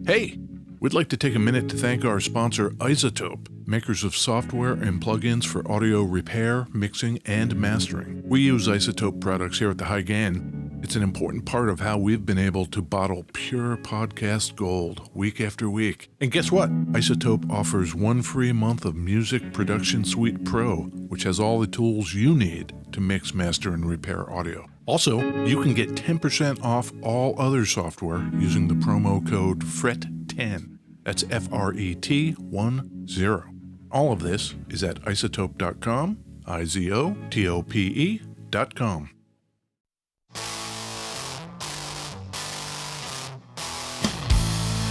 Hey, we'd like to take a minute to thank our sponsor, Isotope, makers of software and plugins for audio repair, mixing, and mastering. We use Isotope products here at the High Gain. It's an important part of how we've been able to bottle pure podcast gold week after week. And guess what? Isotope offers 1 free month of Music Production Suite Pro, which has all the tools you need to mix, master, and repair audio. Also, you can get 10% off all other software using the promo code FRET10. That's FRET10. All of this is at isotope.com, izotope.com.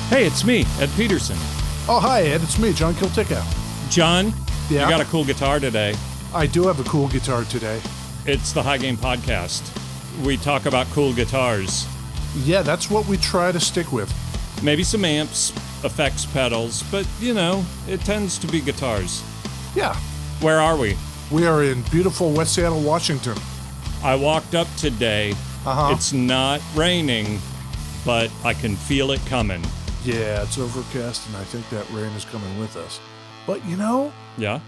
Hey, it's me, Ed Peterson. Oh, hi, Ed. It's me, John Kiltickow. John, Yeah? you got a cool guitar today. I do have a cool guitar today. It's the High Game Podcast. We talk about cool guitars. Yeah, that's what we try to stick with. Maybe some amps, effects pedals, but, it tends to be guitars. Yeah. Where are we? We are in beautiful West Seattle, Washington. I walked up today. Uh-huh. It's not raining, but I can feel it coming. Yeah, it's overcast, and I think that rain is coming with us. But, Yeah?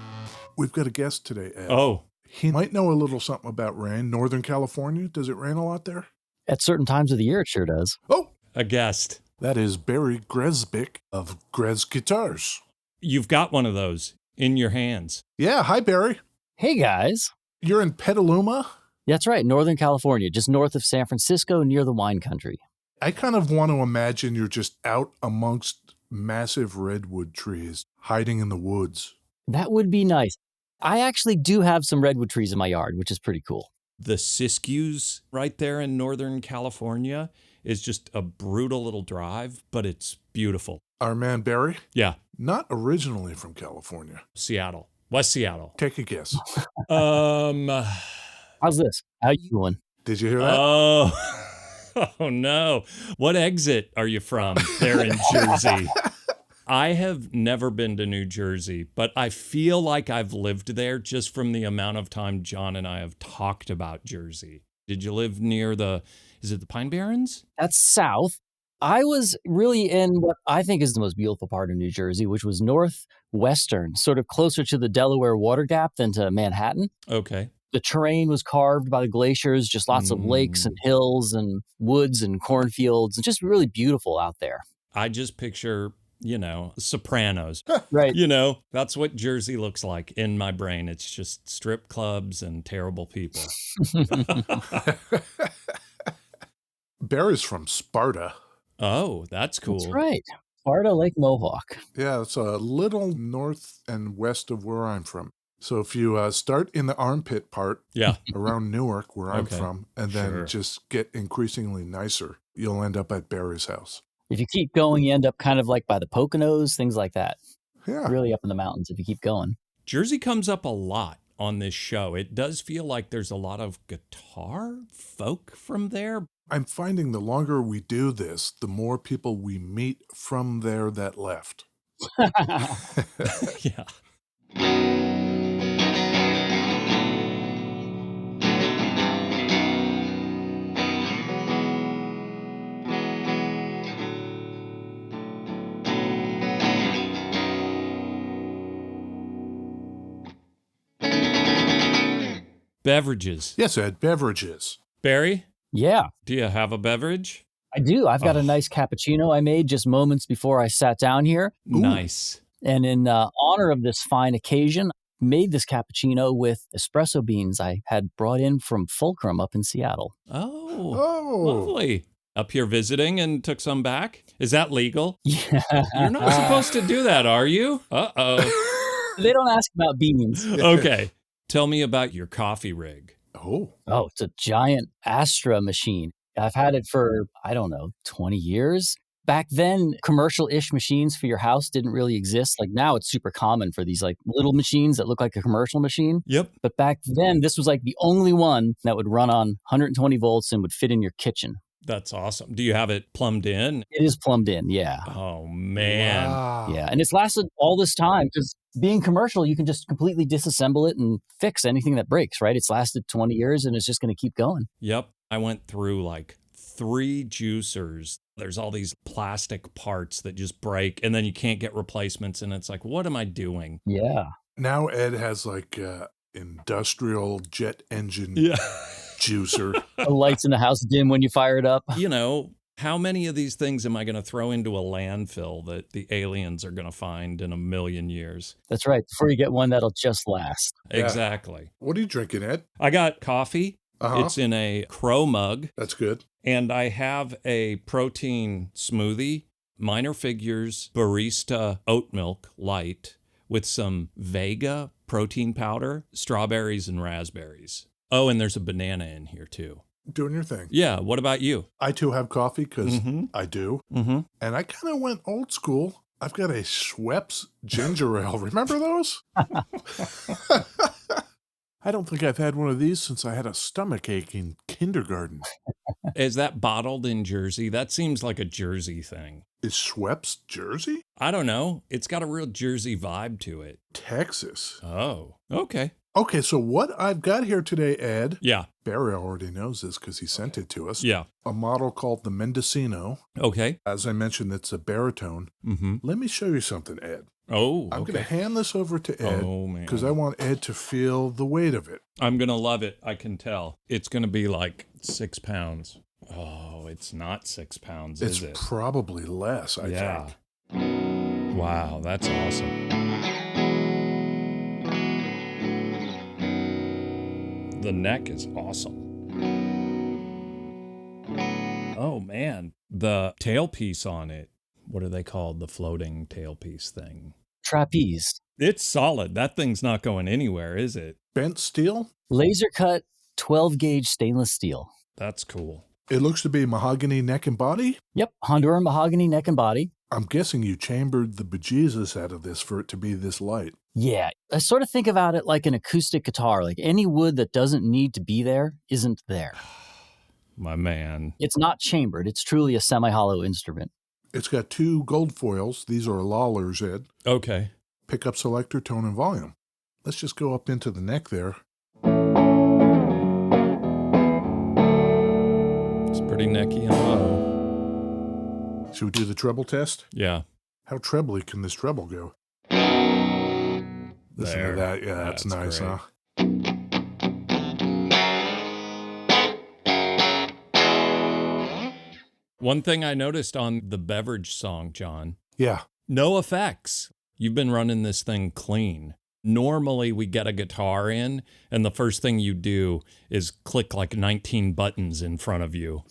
we've got a guest today, Ed. Oh, He might know a little something about rain. Northern California, does it rain a lot there? At certain times of the year, it sure does. Oh, a guest. that is Barry Grzebik of Grez Guitars. You've got one of those in your hands. Yeah, hi, Barry. Hey, guys. You're in Petaluma? That's right, Northern California, just north of San Francisco, near the wine country. I kind of want to imagine you're just out amongst massive redwood trees, hiding in the woods. That would be nice. I actually do have some redwood trees in my yard, which is pretty cool. The Siskiyous right there in Northern California is just a brutal little drive, but it's beautiful. Our man Barry, Yeah, not originally from California. Seattle. West Seattle. Take a guess. How's this? How you doing? Did you hear that? Oh no. What exit are you from there in Jersey? I have never been to New Jersey, but I feel like I've lived there just from the amount of time John and I have talked about Jersey. Did you live near is it the Pine Barrens? That's south. I was really in what I think is the most beautiful part of New Jersey, which was northwestern, sort of closer to the Delaware Water Gap than to Manhattan. Okay. The terrain was carved by the glaciers, just lots of lakes and hills and woods and cornfields, and just really beautiful out there. I just picture, Sopranos. Right. That's what Jersey looks like in my brain. It's just strip clubs and terrible people. Barry's from Sparta. Oh, that's cool. That's right. Sparta, Lake Mohawk. Yeah, it's a little north and west of where I'm from. So if you start in the armpit part Yeah. around Newark, where I'm Okay. from, and then Sure. just get increasingly nicer, you'll end up at Barry's house. If you keep going, you end up kind of like by the Poconos, things like that. Yeah. Really up in the mountains if you keep going. Jersey comes up a lot on this show. It does feel like there's a lot of guitar folk from there. I'm finding the longer we do this, the more people we meet from there that left. Yeah. Beverages. Yes, Ed, beverages. Barry, Yeah, do you have a beverage? I do. I've got Oh. a nice cappuccino I made just moments before I sat down here. Ooh. Nice. And in honor of this fine occasion, made this cappuccino with espresso beans I had brought in from Fulcrum up in Seattle. Oh, Oh, lovely. Up here visiting and took some back? Is that legal? Yeah. You're not supposed to do that, are you? Uh-oh. They don't ask about beans. Okay. Tell me about your coffee rig. oh, Oh, it's a giant Astra machine. I've had it for, 20 years. Back then, commercial-ish machines for your house didn't really exist. Like now it's super common for these like little machines that look like a commercial machine. Yep. But back then, this was like the only one that would run on 120 volts and would fit in your kitchen. That's awesome. Do you have it plumbed in? It is plumbed in, yeah. Oh, man. wow. Yeah, and it's lasted all this time because being commercial, you can just completely disassemble it and fix anything that breaks, right? It's lasted 20 years and it's just going to keep going. Yep. I went through like 3 juicers. There's all these plastic parts that just break and then you can't get replacements. And it's like, what am I doing? Yeah. Now Ed has like industrial jet engine Yeah. juicer. The lights in the house dim when you fire it up. You know, how many of these things am I going to throw into a landfill that the aliens are going to find in a million years? That's right. Before you get one that'll just last. Yeah. Exactly. What are you drinking, Ed? I got coffee. Uh-huh. It's in a crow mug. That's good. And I have a protein smoothie, Minor Figures Barista Oat Milk Light with some Vega protein powder, strawberries and raspberries. Oh, and there's a banana in here too. Doing your thing. Yeah. What about you? I too have coffee because Mm-hmm. I do. Mm-hmm. And I kind of went old school. I've got a Schweppes ginger ale. Remember those? I don't think I've had one of these since I had a stomach ache in kindergarten. Is that bottled in Jersey? That seems like a Jersey thing. Is Schweppes Jersey? I don't know. It's got a real Jersey vibe to it. Texas. Oh, okay. Okay, so what I've got here today, Ed, Yeah. Barry already knows this because he sent it to us. Yeah. A model called the Mendocino. Okay. As I mentioned, it's a baritone. Mm-hmm. Let me show you something, Ed. Oh, I'm okay. going to hand this over to Ed Oh, man. because I want Ed to feel the weight of it. I'm going to love it. I can tell. It's going to be like 6 pounds. Oh, it's not 6 pounds, It's is it? probably less, I Yeah. think. Wow, that's awesome. The neck is awesome. Oh, man. The tailpiece on it. What are they called? The floating tailpiece thing. Trapeze. It's solid. That thing's not going anywhere, is it? Bent steel? Laser cut 12 gauge stainless steel. That's cool. It looks to be mahogany neck and body. Yep. Honduran mahogany neck and body. I'm guessing you chambered the bejesus out of this for it to be this light. Yeah. I sort of think about it like an acoustic guitar. Like any wood that doesn't need to be there isn't there. My man. It's not chambered. It's truly a semi-hollow instrument. It's got 2 gold foils. These are Lawlers, Ed. Okay. Pickup selector, tone, and volume. Let's just go up into the neck there. It's pretty necky and low. Should we do the treble test? Yeah. How trebly can this treble go? Listen There. to that. Yeah, that's nice, great. huh? One thing I noticed on the beverage song, John, Yeah. no effects. You've been running this thing clean. Normally, we get a guitar in, and the first thing you do is click like 19 buttons in front of you.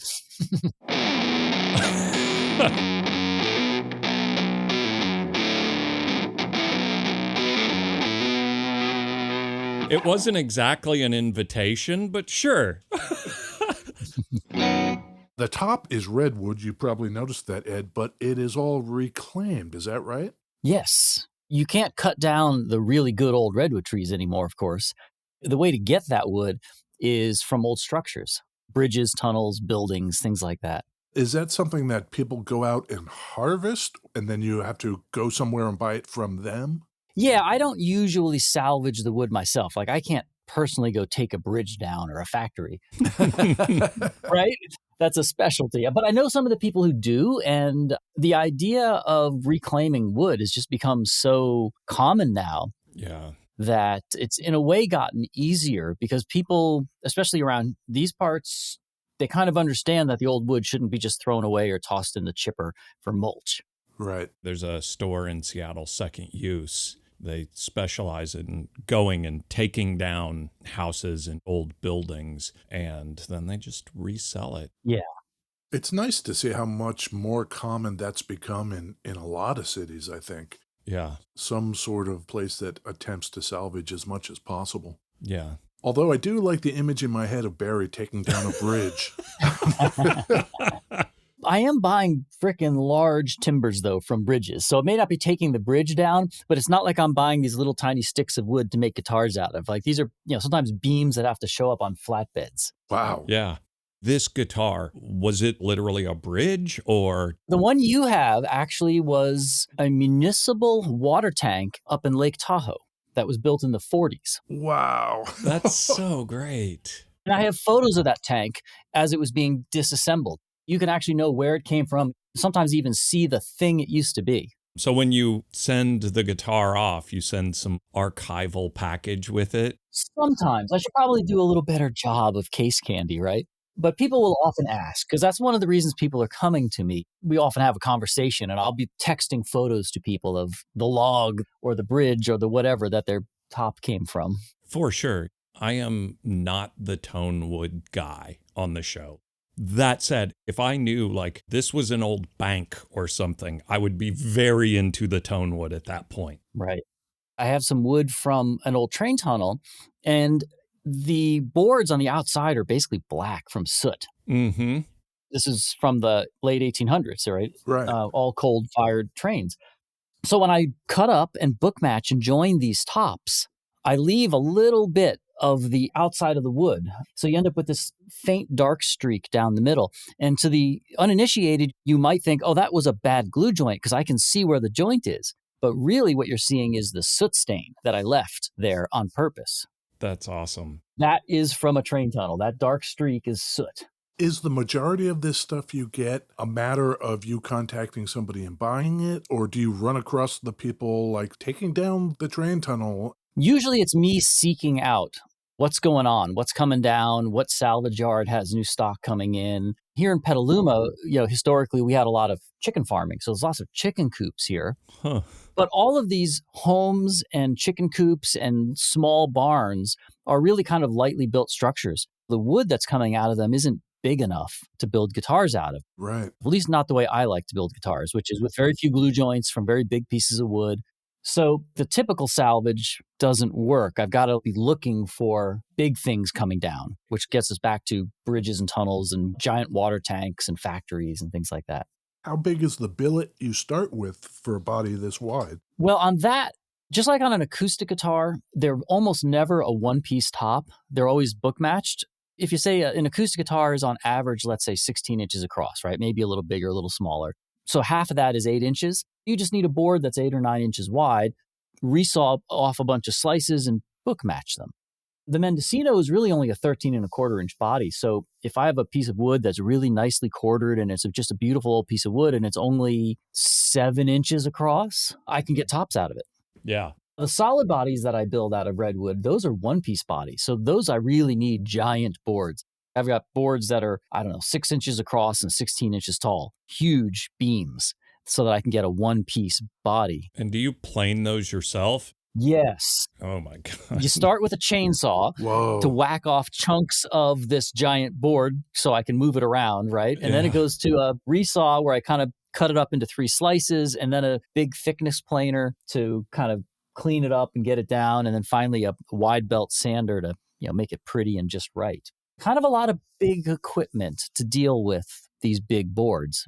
It wasn't exactly an invitation, but sure. The top is redwood. You probably noticed that, Ed, but it is all reclaimed. Is that right? Yes. You can't cut down the really good old redwood trees anymore, of course. The way to get that wood is from old structures, bridges, tunnels, buildings, things like that. Is that something that people go out and harvest and then you have to go somewhere and buy it from them? Yeah, I don't usually salvage the wood myself. Like I can't personally go take a bridge down or a factory, right? That's a specialty. But I know some of the people who do, and the idea of reclaiming wood has just become so common now Yeah. that it's in a way gotten easier because people, especially around these parts, they kind of understand that the old wood shouldn't be just thrown away or tossed in the chipper for mulch. Right. There's a store in Seattle, Second Use. They specialize in going and taking down houses and old buildings, and then they just resell it. Yeah. It's nice to see how much more common that's become in a lot of cities, I think. Yeah. Some sort of place that attempts to salvage as much as possible. Yeah. Although I do like the image in my head of Barry taking down a bridge. I am buying frickin' large timbers, though, from bridges. So it may not be taking the bridge down, but it's not like I'm buying these little tiny sticks of wood to make guitars out of. Like these are, sometimes beams that have to show up on flatbeds. Wow. Yeah. This guitar, was it literally a bridge or? The one you have actually was a municipal water tank up in Lake Tahoe that was built in the 40s. Wow. That's so great. And I have photos of that tank as it was being disassembled. You can actually know where it came from. sometimes even see the thing it used to be. So when you send the guitar off, you send some archival package with it? Sometimes. I should probably do a little better job of case candy, right? But people will often ask, because that's one of the reasons people are coming to me. We often have a conversation, and I'll be texting photos to people of the log or the bridge or the whatever that their top came from. For sure. I am not the tone wood guy on the show. That said, if I knew like this was an old bank or something, I would be very into the tone wood at that point. Right. I have some wood from an old train tunnel, and the boards on the outside are basically black from soot. Mm-hmm. This is from the late 1800s, right? Right. All coal-fired trains. So when I cut up and book match and join these tops, I leave a little bit of the outside of the wood. So you end up with this faint dark streak down the middle. And to the uninitiated, you might think, oh, that was a bad glue joint because I can see where the joint is. But really what you're seeing is the soot stain that I left there on purpose. That's awesome. That is from a train tunnel. That dark streak is soot. Is the majority of this stuff you get a matter of you contacting somebody and buying it? Or do you run across the people like taking down the train tunnel? Usually it's me seeking out what's going on, what's coming down, what salvage yard has new stock coming in. Here in Petaluma, historically we had a lot of chicken farming. So there's lots of chicken coops here. Huh. But all of these homes and chicken coops and small barns are really kind of lightly built structures. The wood that's coming out of them isn't big enough to build guitars out of. Right. At least not the way I like to build guitars, which is with very few glue joints from very big pieces of wood. So the typical salvage doesn't work. I've got to be looking for big things coming down, which gets us back to bridges and tunnels and giant water tanks and factories and things like that. How big is the billet you start with for a body this wide? Well, on that, just like on an acoustic guitar, they're almost never a one-piece top. They're always book matched. If you say an acoustic guitar is on average, let's say 16 inches across, right? Maybe a little bigger, a little smaller. So half of that is 8 inches. You just need a board that's 8 or 9 inches wide, resaw off a bunch of slices and book match them. The Mendocino is really only a 13.25-inch body. So if I have a piece of wood that's really nicely quartered and it's just a beautiful old piece of wood and it's only 7 inches across, I can get tops out of it. Yeah. The solid bodies that I build out of redwood, those are one-piece bodies. So those I really need giant boards. I've got boards that are, 6 inches across and 16 inches tall, huge beams so that I can get a one-piece body. And do you plane those yourself? Yes. Oh my God. You start with a chainsaw Whoa. to whack off chunks of this giant board so I can move it around, right? And then it goes to a resaw where I kind of cut it up into 3 slices, and then a big thickness planer to kind of clean it up and get it down, and then finally a wide belt sander to make it pretty and just right. Kind of a lot of big equipment to deal with these big boards.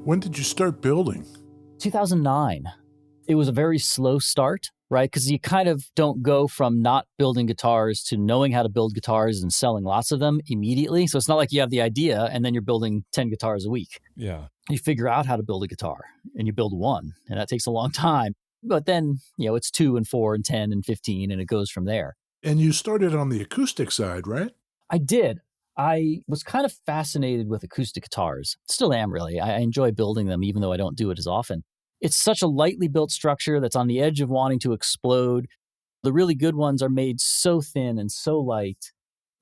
When did you start building? 2009. It was a very slow start, right? Because you kind of don't go from not building guitars to knowing how to build guitars and selling lots of them immediately. So it's not like you have the idea and then you're building 10 guitars a week. Yeah. You figure out how to build a guitar and you build one, and that takes a long time. But then, it's 2 and 4 and 10 and 15, and it goes from there. And you started on the acoustic side, right? I did. I was kind of fascinated with acoustic guitars. Still am, really. I enjoy building them, even though I don't do it as often. It's such a lightly built structure that's on the edge of wanting to explode. The really good ones are made so thin and so light.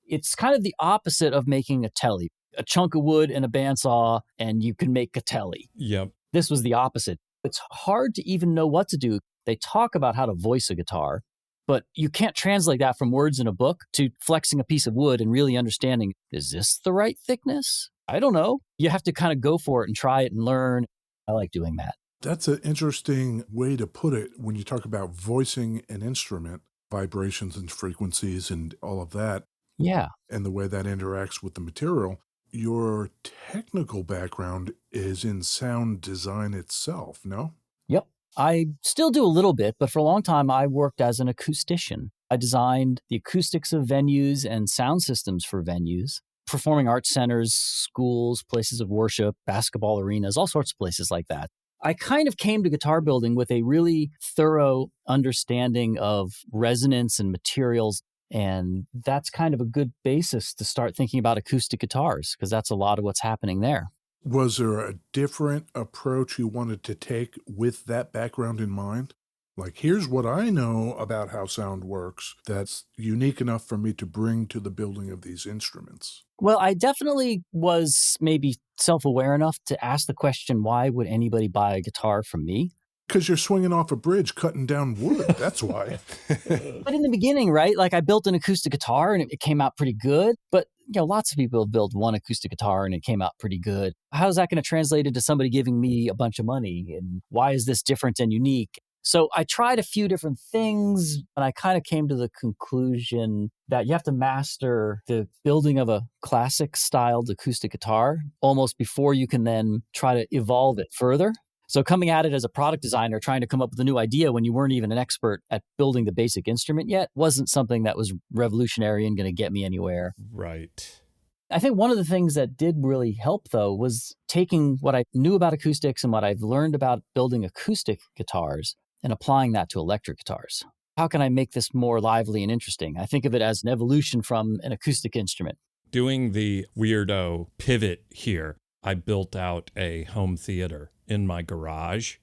It's kind of the opposite of making a telly. A chunk of wood and a bandsaw, and you can make a telly. Yep. This was the opposite. It's hard to even know what to do. They talk about how to voice a guitar, but you can't translate that from words in a book to flexing a piece of wood and really understanding, is this the right thickness? I don't know. You have to kind of go for it and try it and learn. I like doing that. That's an interesting way to put it when you talk about voicing an instrument, vibrations and frequencies and all of that, Yeah. and the way that interacts with the material. Your technical background is in sound design itself, no? Yep. I still do a little bit, but for a long time, I worked as an acoustician. I designed the acoustics of venues and sound systems for venues, performing arts centers, schools, places of worship, basketball arenas, all sorts of places like that. I kind of came to guitar building with a really thorough understanding of resonance and materials. And that's kind of a good basis to start thinking about acoustic guitars, because that's a lot of what's happening there. Was there a different approach you wanted to take with that background in mind? Like, here's what I know about how sound works that's unique enough for me to bring to the building of these instruments. Well, I definitely was maybe self-aware enough to ask the question, why would anybody buy a guitar from me? Because you're swinging off a bridge cutting down wood. That's why. But in the beginning, right, like I built an acoustic guitar and it came out pretty good. But, lots of people build one acoustic guitar and it came out pretty good. How's that going to translate into somebody giving me a bunch of money? And why is this different and unique? So I tried a few different things, and I kind of came to the conclusion that you have to master the building of a classic styled acoustic guitar almost before you can then try to evolve it further. So coming at it as a product designer, trying to come up with a new idea when you weren't even an expert at building the basic instrument yet wasn't something that was revolutionary and going to get me anywhere. Right. I think one of the things that did really help, though, was taking what I knew about acoustics and what I've learned about building acoustic guitars and applying that to electric guitars. How can I make this more lively and interesting? I think of it as an evolution from an acoustic instrument. Doing the weirdo pivot here, I built out a home theater in my garage.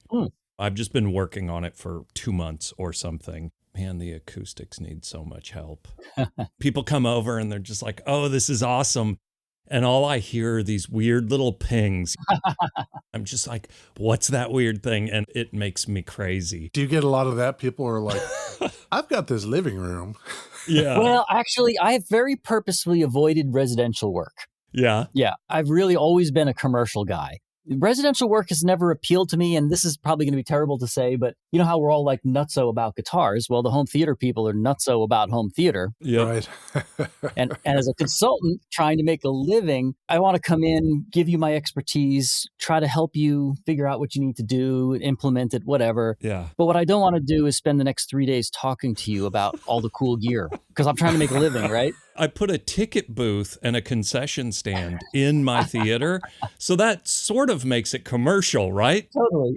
I've just been working on it for 2 months or something. Man, the acoustics need so much help. People come over and they're just like, oh, this is awesome. And all I hear are these weird little pings. I'm just like, what's that weird thing? And it makes me crazy. Do you get a lot of that? People are like, I've got this living room. Yeah. Well, actually, I have very purposefully avoided residential work. Yeah. Yeah, I've really always been a commercial guy. Residential work has never appealed to me, and this is probably going to be terrible to say, but you know how we're all like nutso about guitars? Well, the home theater people are nutso about home theater. Yeah. Right. And as a consultant trying to make a living, I want to come in, give you my expertise, try to help you figure out what you need to do, implement it, whatever. Yeah. But what I don't want to do is spend the next 3 days talking to you about all the cool gear, because I'm trying to make a living, right? I put a ticket booth and a concession stand in my theater. So that sort of makes it commercial, right? Totally.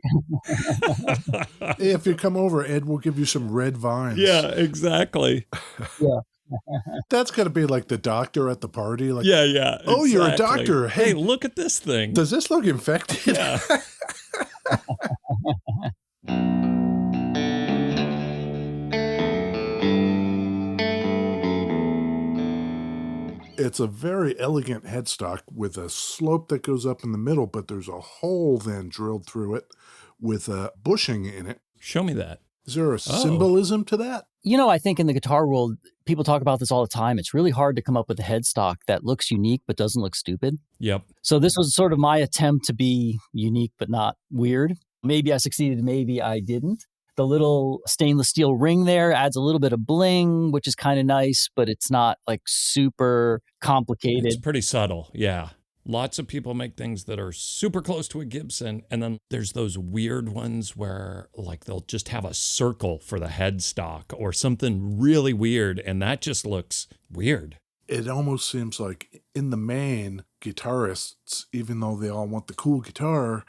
If you come over, Ed will give you some red vines. Yeah, exactly. Yeah. That's going to be like the doctor at the party. Like, Yeah, yeah. oh, you're a exactly. doctor. Hey, Hey, look at this thing. does this look infected? Yeah. It's a very elegant headstock with a slope that goes up in the middle, but there's a hole then drilled through it with a bushing in it. Show me that. Is there a symbolism to that? I think in the guitar world, people talk about this all the time. It's really hard to come up with a headstock that looks unique but doesn't look stupid. Yep. So this was sort of my attempt to be unique but not weird. Maybe I succeeded, maybe I didn't. The little stainless steel ring there adds a little bit of bling, which is kind of nice, but it's not like super complicated. It's pretty subtle. Yeah. Lots of people make things that are super close to a Gibson. And then there's those weird ones where like they'll just have a circle for the headstock or something really weird. And that just looks weird. It almost seems like in the main, guitarists, even though they all want the cool guitar,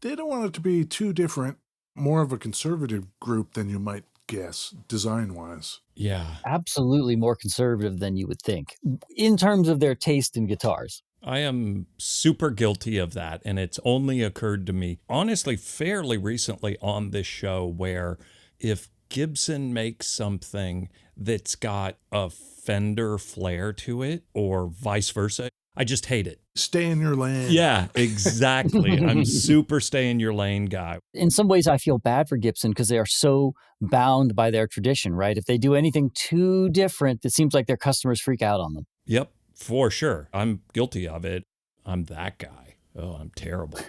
they don't want it to be too different. More of a conservative group than you might guess, design-wise. Yeah. Absolutely more conservative than you would think in terms of their taste in guitars. I am super guilty of that. And it's only occurred to me, honestly, fairly recently on this show where if Gibson makes something that's got a Fender flair to it or vice versa, I just hate it. Stay in your lane. Yeah, exactly. I'm super stay in your lane guy. In some ways, I feel bad for Gibson because they are so bound by their tradition, right? If they do anything too different, it seems like their customers freak out on them. Yep, for sure. I'm guilty of it. I'm that guy. Oh, I'm terrible.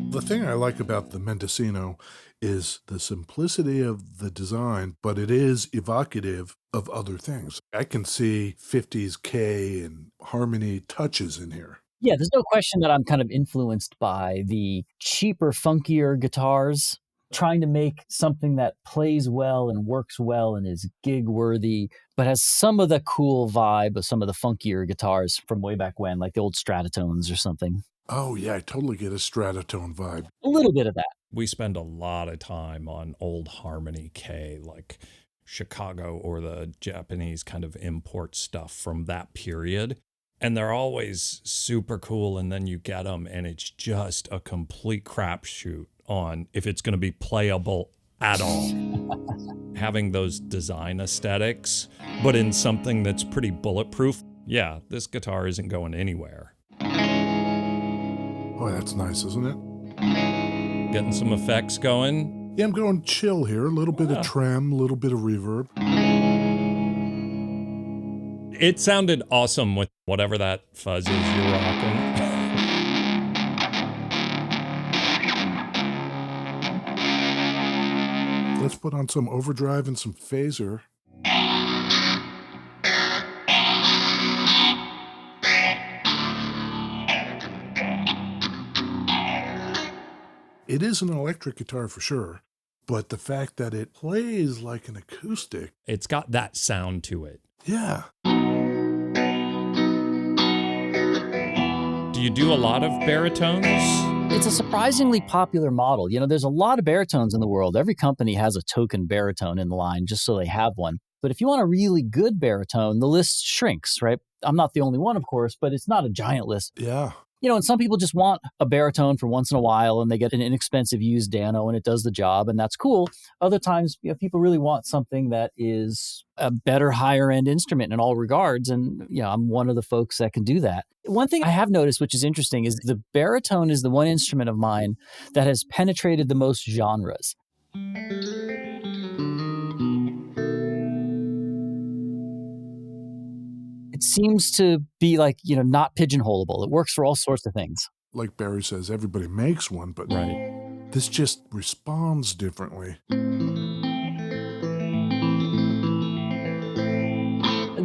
The thing I like about the Mendocino is the simplicity of the design, but it is evocative of other things. I can see 50s K and harmony touches in here. Yeah, there's no question that I'm kind of influenced by the cheaper, funkier guitars trying to make something that plays well and works well and is gig worthy, but has some of the cool vibe of some of the funkier guitars from way back when, like the old Stratatones or something. Oh, yeah, I totally get a Stratotone vibe. A little bit of that. We spend a lot of time on old Harmony K, like Chicago or the Japanese kind of import stuff from that period. And they're always super cool. And then you get them and it's just a complete crapshoot on if it's going to be playable at all. Having those design aesthetics, but in something that's pretty bulletproof. Yeah, this guitar isn't going anywhere. Oh, that's nice, isn't it? Getting some effects going. Yeah, I'm going chill here. A little bit of trem, a little bit of reverb. It sounded awesome with whatever that fuzz is you're rocking. Let's put on some overdrive and some phaser. It is an electric guitar for sure, but the fact that it plays like an acoustic. It's got that sound to it. Yeah. Do you do a lot of baritones? It's a surprisingly popular model. You know, there's a lot of baritones in the world. Every company has a token baritone in the line just so they have one. But if you want a really good baritone, the list shrinks, right? I'm not the only one, of course, but it's not a giant list. Yeah. You know, and some people just want a baritone for once in a while and they get an inexpensive used Dano and it does the job and that's cool. Other times, you know, people really want something that is a better higher end instrument in all regards. And, you know, I'm one of the folks that can do that. One thing I have noticed, which is interesting, is the baritone is the one instrument of mine that has penetrated the most genres. It seems to be like, you know, not pigeonholable. It works for all sorts of things. Like Barry says, everybody makes one, but Right. this just responds differently.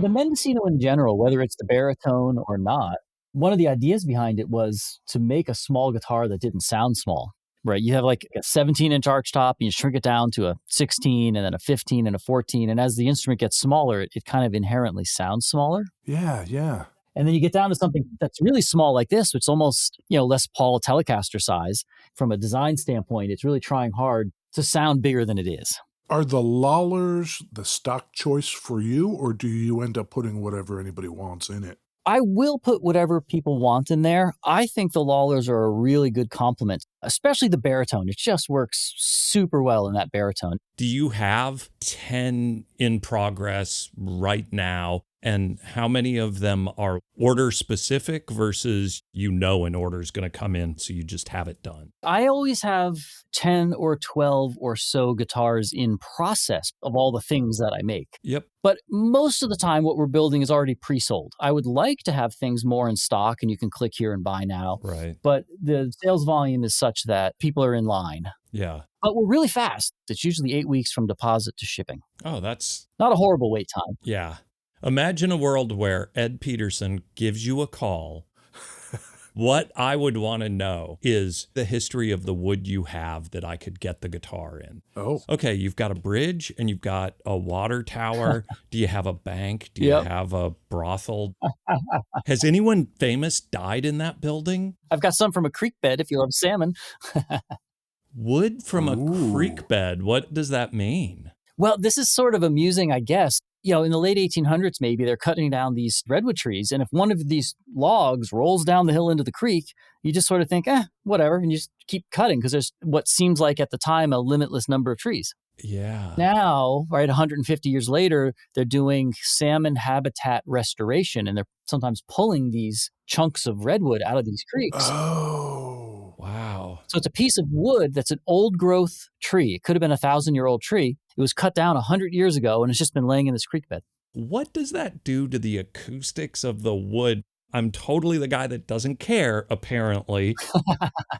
The Mendocino in general, whether it's the baritone or not, one of the ideas behind it was to make a small guitar that didn't sound small. Right. You have like a 17-inch arch top and you shrink it down to a 16 and then a 15 and a 14. And as the instrument gets smaller, it kind of inherently sounds smaller. Yeah, yeah. And then you get down to something that's really small like this, which is almost, you know, Les Paul Telecaster size. From a design standpoint, it's really trying hard to sound bigger than it is. Are the Lollers the stock choice for you, or do you end up putting whatever anybody wants in it? I will put whatever people want in there. I think the Lollers are a really good complement, especially the baritone. It just works super well in that baritone. Do you have 10 in progress right now? And how many of them are order specific versus you know an order is going to come in, so you just have it done? I always have 10 or 12 or so guitars in process of all the things that I make. Yep. But most of the time, what we're building is already pre-sold. I would like to have things more in stock and you can click here and buy now. Right. But the sales volume is such that people are in line. Yeah. But we're really fast. It's usually 8 weeks from deposit to shipping. Oh, that's... Not a horrible wait time. Yeah. Imagine a world where Ed Peterson gives you a call. What I would want to know is the history of the wood you have that I could get the guitar in. Oh. Okay, you've got a bridge and you've got a water tower. Do you have a bank? Do you Yep. have a brothel? Has anyone famous died in that building? I've got some from a creek bed if you love salmon. Wood from a Ooh. creek bed. What does that mean? Well, this is sort of amusing, I guess. You know, in the late 1800s, maybe they're cutting down these redwood trees. And if one of these logs rolls down the hill into the creek, you just sort of think, whatever. And you just keep cutting because there's what seems like at the time a limitless number of trees. Yeah. Now, right, 150 years later, they're doing salmon habitat restoration. And they're sometimes pulling these chunks of redwood out of these creeks. Oh. Wow. So it's a piece of wood that's an old growth tree. It could have been a 1,000-year-old tree. It was cut down 100 years ago, and it's just been laying in this creek bed. What does that do to the acoustics of the wood? I'm totally the guy that doesn't care, apparently.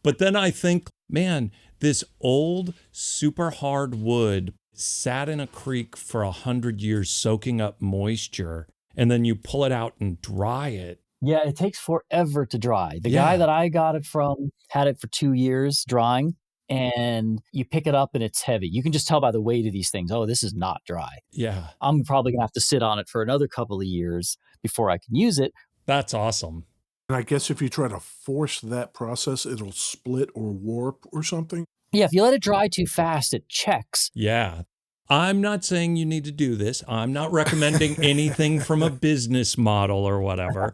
But then I think, man, this old, super hard wood sat in a creek for 100 years, soaking up moisture, and then you pull it out and dry it. Yeah, it takes forever to dry. The Yeah. guy that I got it from had it for 2 years drying, and you pick it up and it's heavy. You can just tell by the weight of these things, oh, this is not dry. Yeah. I'm probably going to have to sit on it for another couple of years before I can use it. That's awesome. And I guess if you try to force that process, it'll split or warp or something. Yeah, if you let it dry too fast, it checks. Yeah. I'm not saying you need to do this. I'm not recommending anything from a business model or whatever.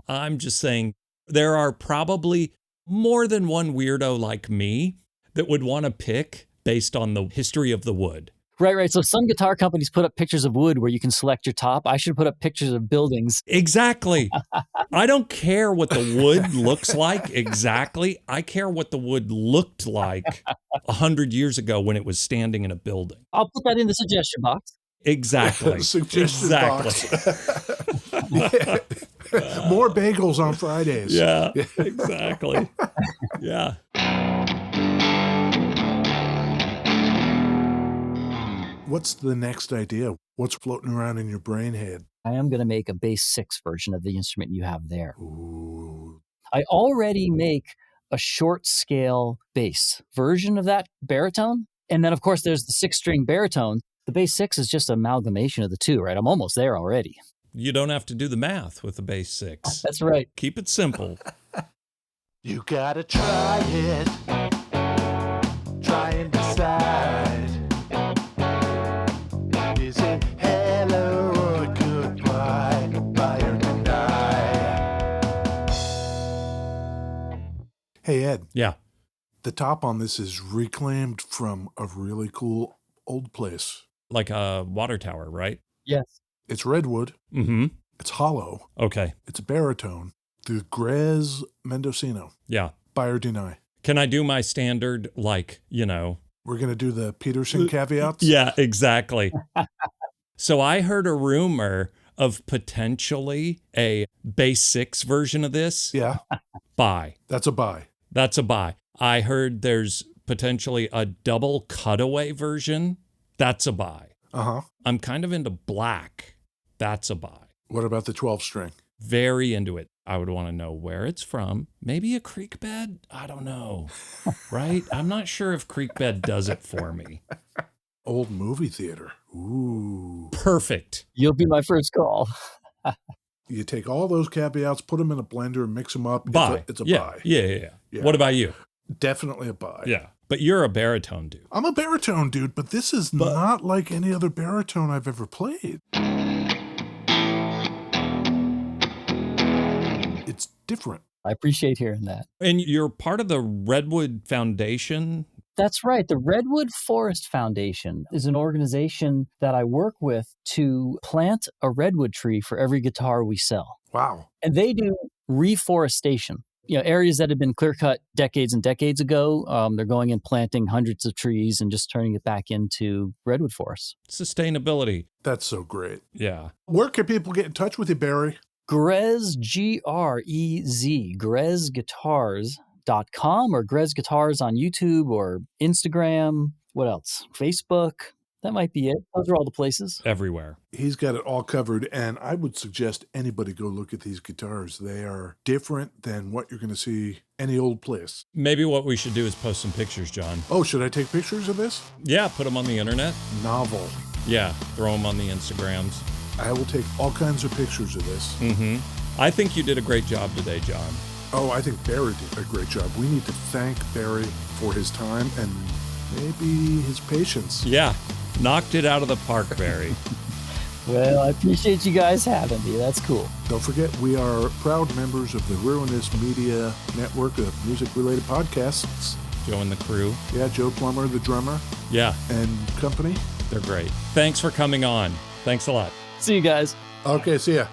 I'm just saying there are probably more than one weirdo like me that would want to pick based on the history of the wood. Right. So some guitar companies put up pictures of wood where you can select your top. I should put up pictures of buildings. Exactly. I don't care what the wood looks like exactly. I care what the wood looked like 100 years ago when it was standing in a building. I'll put that in the suggestion box. Exactly. Suggestion box. Exactly. More bagels on Fridays. Yeah, exactly. Yeah. What's the next idea? What's floating around in your brain head? I am going to make a bass 6 version of the instrument you have there. Ooh. I already make a short scale bass version of that baritone. And then, of course, there's the 6-string baritone. The bass 6 is just an amalgamation of the two, right? I'm almost there already. You don't have to do the math with the bass 6. That's right. Keep it simple. You gotta try it. Try and decide. Is it hello or goodbye? Buy or deny? Hey, Ed, Yeah. the top on this is reclaimed from a really cool old place. Like a water tower, right? Yes. It's redwood. Mm-hmm. It's hollow. Okay. It's a baritone. The Grez Mendocino. Yeah. Buy or deny. Can I do my standard, like, We're going to do the Peterson caveats. Yeah, exactly. So I heard a rumor of potentially a bass 6 version of this. Yeah, Buy. that's a buy. That's a buy. I heard there's potentially a double cutaway version. That's a buy. Uh-huh. I'm kind of into black. That's a buy. What about the 12-string? Very into it. I would want to know where it's from. Maybe a creek bed? I don't know. Right? I'm not sure if creek bed does it for me. Old movie theater. Ooh. Perfect. You'll be my first call. You take all those caveats, put them in a blender, mix them up. Buy. It's a yeah. buy. Yeah. Yeah. What about you? Definitely a buy. Yeah. But you're a baritone dude. I'm a baritone dude, but this is not like any other baritone I've ever played. It's different. I appreciate hearing that. And you're part of the Redwood Foundation. That's right. The Redwood Forest Foundation is an organization that I work with to plant a redwood tree for every guitar we sell. Wow. And they do reforestation. Areas that had been clear-cut decades and decades ago, they're going and planting hundreds of trees and just turning it back into redwood forests. Sustainability. That's so great. Yeah. Where can people get in touch with you, Barry? Grez, Grez, grezguitars.com or Grez Guitars on YouTube or Instagram. What else? Facebook. That might be it. Those are all the places. Everywhere. He's got it all covered, and I would suggest anybody go look at these guitars. They are different than what you're going to see any old place. Maybe what we should do is post some pictures, John. Oh, should I take pictures of this? Yeah, put them on the internet. Novel. Yeah, throw them on the Instagrams. I will take all kinds of pictures of this. Mm-hmm. I think you did a great job today, John. Oh, I think Barry did a great job. We need to thank Barry for his time and maybe his patience. Yeah, knocked it out of the park, Barry. Well, I appreciate you guys having me. That's cool. Don't forget, we are proud members of the Ruinous Media Network of music-related podcasts. Joe and the crew. Yeah, Joe Plummer, the drummer, Yeah, and company. they're great. Thanks for coming on. Thanks a lot. See you guys. Okay, see ya.